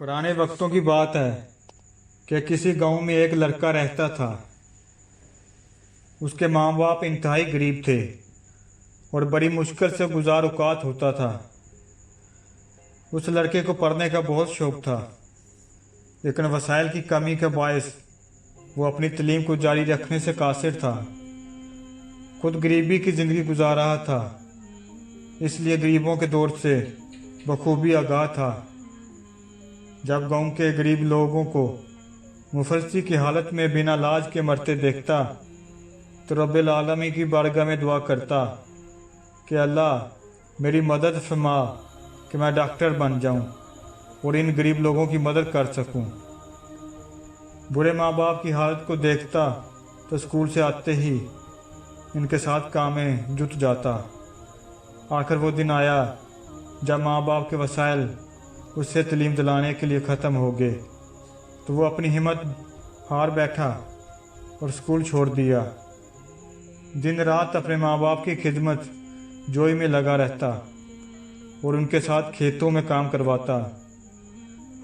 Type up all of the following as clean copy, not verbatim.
पुराने वक्तों की बात है कि किसी गांव में एक लड़का रहता था। उसके माँ बाप इंतहाई गरीब थे और बड़ी मुश्किल से गुजार औकात होता था। उस लड़के को पढ़ने का बहुत शौक था, लेकिन वसाइल की कमी के बायस वो अपनी तालीम को जारी रखने से कासिर था। खुद गरीबी की ज़िंदगी गुजार रहा था, इसलिए गरीबों के दौर से बखूबी आगाह था। जब गांव के गरीब लोगों को मुफलसी की हालत में बिना इलाज के मरते देखता तो रब्बिल आलमीन की बारगाह में दुआ करता कि अल्लाह मेरी मदद फरमा कि मैं डॉक्टर बन जाऊं और इन गरीब लोगों की मदद कर सकूं। बुरे माँ बाप की हालत को देखता तो स्कूल से आते ही इनके साथ काम में जुट जाता। आखिर वो दिन आया जब माँ बाप के वसाइल उससे तालीम दिलाने के लिए ख़त्म हो गए, तो वो अपनी हिम्मत हार बैठा और स्कूल छोड़ दिया। दिन रात अपने माँ बाप की खिदमत जोई में लगा रहता और उनके साथ खेतों में काम करवाता।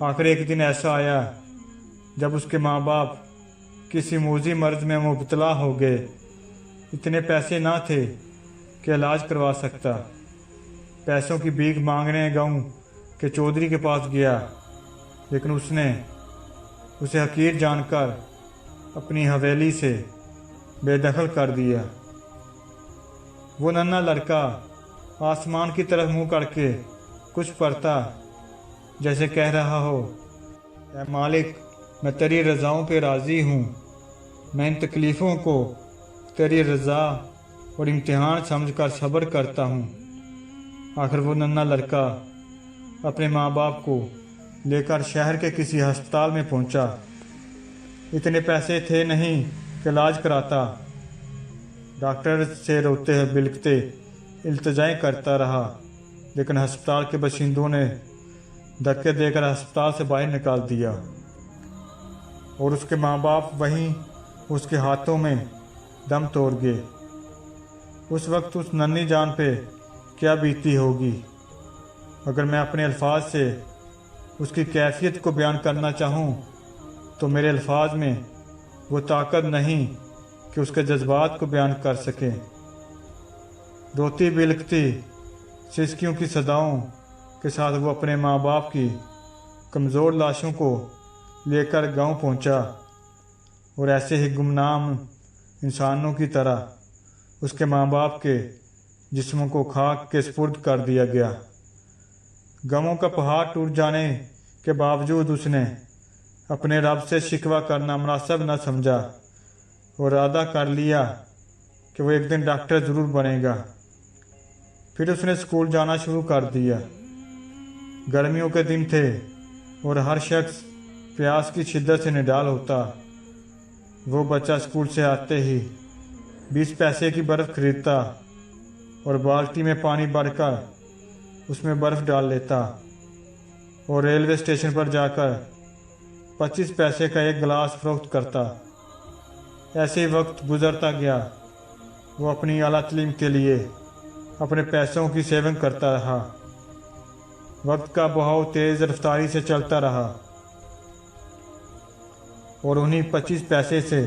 आखिर एक दिन ऐसा आया जब उसके माँ बाप किसी मूजी मर्ज में मुब्तला हो गए। इतने पैसे ना थे कि इलाज करवा सकता। पैसों की भीख मांगने गाँव के चौधरी के पास गया, लेकिन उसने उसे हकीर जानकर अपनी हवेली से बेदखल कर दिया। वो नन्हा लड़का आसमान की तरफ मुंह करके कुछ पढ़ता, जैसे कह रहा हो, ऐ मालिक मैं तेरी रज़ाओं पे राज़ी हूँ, मैं इन तकलीफ़ों को तेरी रज़ा और इम्तिहान समझकर सब्र करता हूँ। आखिर वो नन्हा लड़का अपने माँ बाप को लेकर शहर के किसी अस्पताल में पहुंचा। इतने पैसे थे नहीं कि इलाज कराता। डॉक्टर से रोते हुए बिलखते इल्तिजाएं करता रहा, लेकिन अस्पताल के बाशिंदों ने धक्के देकर अस्पताल से बाहर निकाल दिया और उसके माँ बाप वहीं उसके हाथों में दम तोड़ गए। उस वक्त उस नन्ही जान पे क्या बीती होगी। अगर मैं अपने अल्फाज से उसकी कैफियत को बयान करना चाहूँ तो मेरे अल्फाज में वो ताकत नहीं कि उसके जज्बात को बयान कर सकें। रोती बिलखती सिसकियों की सदाओं के साथ वो अपने माँ बाप की कमज़ोर लाशों को लेकर गांव पहुंचा और ऐसे ही गुमनाम इंसानों की तरह उसके माँ बाप के जिस्मों को खाक के सुपुर्द कर दिया गया। गमों का पहाड़ टूट जाने के बावजूद उसने अपने रब से शिकवा करना मुनासिब न समझा और इरादा कर लिया कि वो एक दिन डॉक्टर ज़रूर बनेगा। फिर उसने स्कूल जाना शुरू कर दिया। गर्मियों के दिन थे और हर शख्स प्यास की शिद्दत से निडाल होता। वो बच्चा स्कूल से आते ही 20 पैसे की बर्फ़ खरीदता और बाल्टी में पानी भरकर उसमें बर्फ़ डाल लेता और रेलवे स्टेशन पर जाकर 25 पैसे का एक गिलास फ़रोख्त करता। ऐसे ही वक्त गुजरता गया। वो अपनी आला तालीम के लिए अपने पैसों की सेविंग करता रहा। वक्त का बहाव तेज़ रफ्तारी से चलता रहा और उन्हीं 25 पैसे से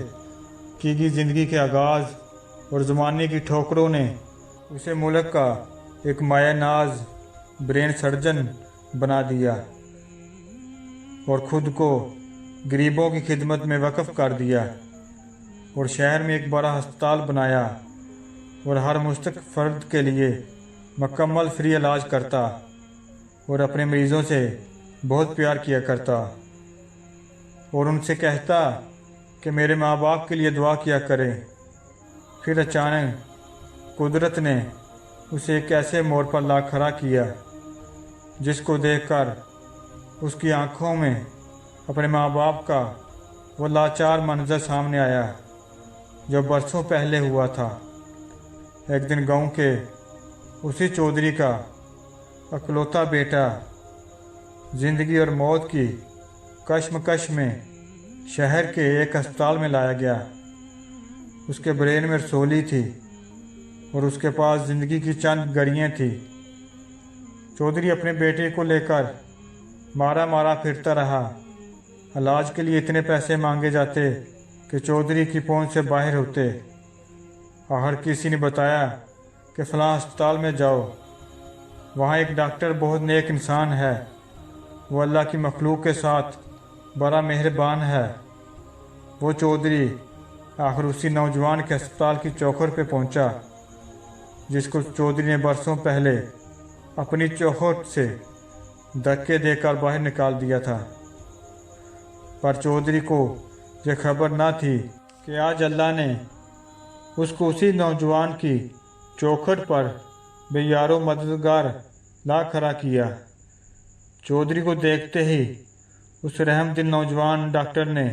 की गई ज़िंदगी के आगाज़ और ज़माने की ठोकरों ने उसे मुल्क का एक माया नाज ब्रेन सर्जन बना दिया और ख़ुद को गरीबों की खिदमत में वक़्फ़ कर दिया और शहर में एक बड़ा अस्पताल बनाया और हर मुस्तक फ़र्द के लिए मुकम्मल फ्री इलाज करता और अपने मरीज़ों से बहुत प्यार किया करता और उनसे कहता कि मेरे माँ बाप के लिए दुआ किया करें। फिर अचानक कुदरत ने उसे एक ऐसे मोड़ पर ला खड़ा किया जिसको देखकर उसकी आंखों में अपने माँ बाप का वो लाचार मंजर सामने आया जो बरसों पहले हुआ था। एक दिन गांव के उसी चौधरी का अकलौता बेटा ज़िंदगी और मौत की कश्मकश में शहर के एक अस्पताल में लाया गया। उसके ब्रेन में रसोली थी और उसके पास ज़िंदगी की चंद घड़ियाँ थी। चौधरी अपने बेटे को लेकर मारा मारा फिरता रहा। इलाज के लिए इतने पैसे मांगे जाते कि चौधरी की पहुंच से बाहर होते। हर किसी ने बताया कि फलां अस्पताल में जाओ, वहाँ एक डॉक्टर बहुत नेक इंसान है, वो अल्लाह की मखलूक के साथ बड़ा मेहरबान है। वो चौधरी आखिर उसी नौजवान के अस्पताल की चौखट पे पहुंचा जिसको चौधरी ने बरसों पहले अपनी चौखट से धक्के देकर बाहर निकाल दिया था। पर चौधरी को यह खबर ना थी कि आज अल्लाह ने उसको उसी नौजवान की चौखट पर बेयारो मददगार ला खड़ा किया। चौधरी को देखते ही उस रहमदिल नौजवान डॉक्टर ने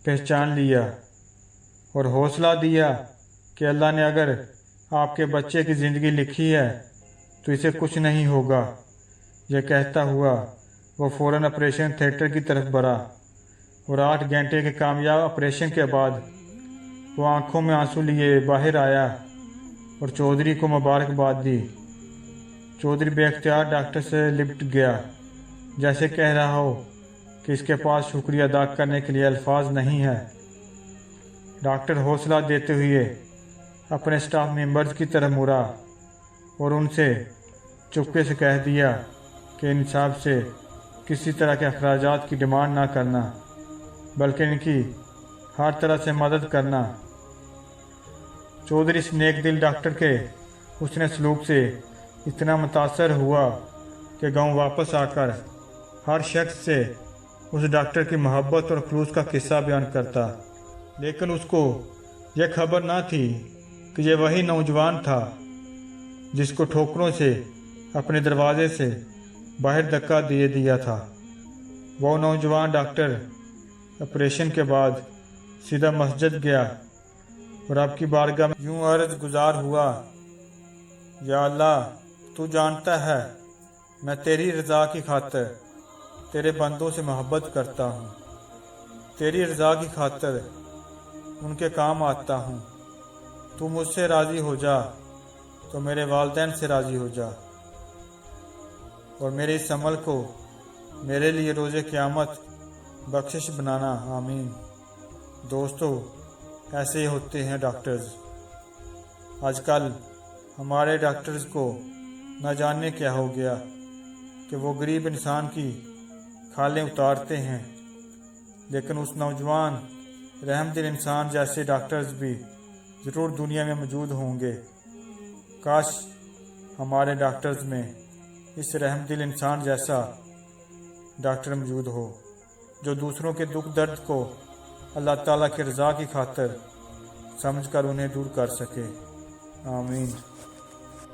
पहचान लिया और हौसला दिया कि अल्लाह ने अगर आपके बच्चे की ज़िंदगी लिखी है तो इसे कुछ नहीं होगा। यह कहता हुआ वो फ़ौरन ऑपरेशन थिएटर की तरफ बढ़ा और 8 घंटे के कामयाब ऑपरेशन के बाद वो आंखों में आंसू लिए बाहर आया और चौधरी को मुबारकबाद दी। चौधरी बेख्तियार डॉक्टर से लिपट गया, जैसे कह रहा हो कि इसके पास शुक्रिया अदा करने के लिए अल्फाज नहीं है। डॉक्टर हौसला देते हुए अपने स्टाफ मेंबर्स की तरफ मुड़ा और उनसे चुपके से कह दिया कि इन साहब से किसी तरह के अखराजात की डिमांड ना करना, बल्कि इनकी हर तरह से मदद करना। चौधरी इस नेक दिल डॉक्टर के उसने सलूक से इतना मुतासर हुआ कि गांव वापस आकर हर शख्स से उस डॉक्टर की मोहब्बत और खलूस का किस्सा बयान करता। लेकिन उसको यह खबर ना थी कि यह वही नौजवान था जिसको ठोकरों से अपने दरवाजे से बाहर धक्का दे दिया था। वो नौजवान डॉक्टर ऑपरेशन के बाद सीधा मस्जिद गया और आपकी बारगाह में यूं अर्ज गुजार हुआ, या अल्लाह, तू जानता है मैं तेरी रज़ा की खातिर तेरे बंदों से मोहब्बत करता हूँ, तेरी रज़ा की खातिर उनके काम आता हूँ। तू मुझसे राज़ी हो जा तो मेरे वालिदैन से राज़ी हो जा और मेरे इस अमल को मेरे लिए रोज़े क़यामत बख्शिश बनाना, आमीन। दोस्तों, ऐसे ही होते हैं डॉक्टर्स। आजकल हमारे डॉक्टर्स को न जाने क्या हो गया कि वो गरीब इंसान की खालें उतारते हैं, लेकिन उस नौजवान रहमदिल इंसान जैसे डॉक्टर्स भी ज़रूर दुनिया में मौजूद होंगे। काश हमारे डॉक्टर्स में इस रहमदिल इंसान जैसा डॉक्टर मौजूद हो जो दूसरों के दुख दर्द को अल्लाह ताला की रज़ा की खातिर समझकर उन्हें दूर कर सके, आमीन।